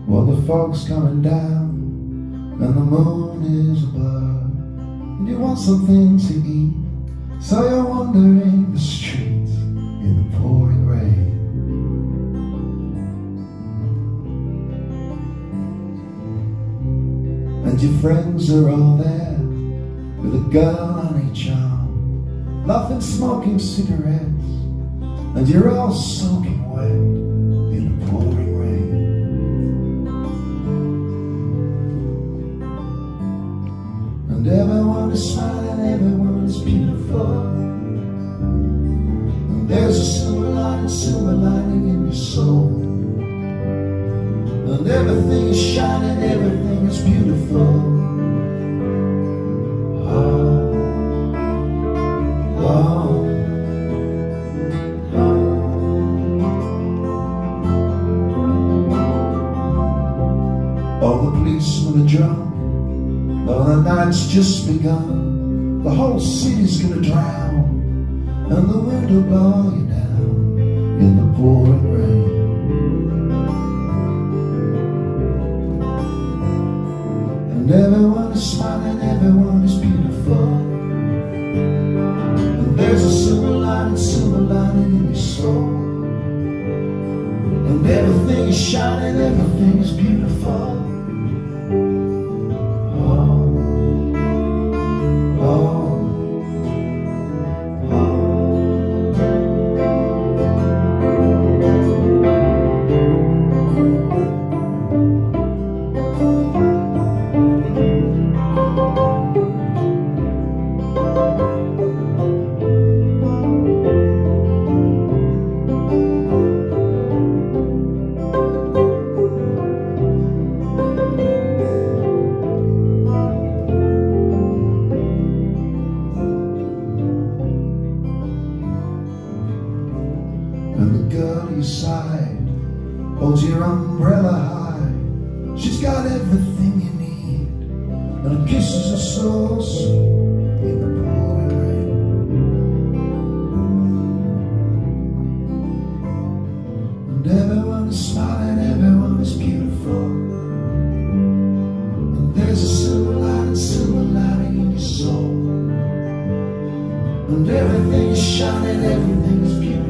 Well, the fog's coming down and the moon is above, and you want something to eat, so you're wandering the streets in the pouring rain. And your friends are all there with a gun on each arm, laughing, smoking cigarettes, and you're all soaking wet in the pouring rain. And everyone is smiling, everyone is beautiful, and there's a silver lining in your soul. And everything is shining, everything is beautiful. Oh, oh, oh. All the policemen are drunk, oh, the night's just begun. The whole city's gonna drown, and the wind will blow you down in the pouring rain. And everyone is smiling, everyone is beautiful, and there's a silver lining in your soul. And everything is shining, everything is beautiful. Oh, oh, and the girl at your side holds your umbrella high. She's got everything you need, and her kisses are so sweet in the pouring rain. And everyone is smiling, everyone is beautiful, and there's a silver lining in your soul. And everything is shining, everything is beautiful.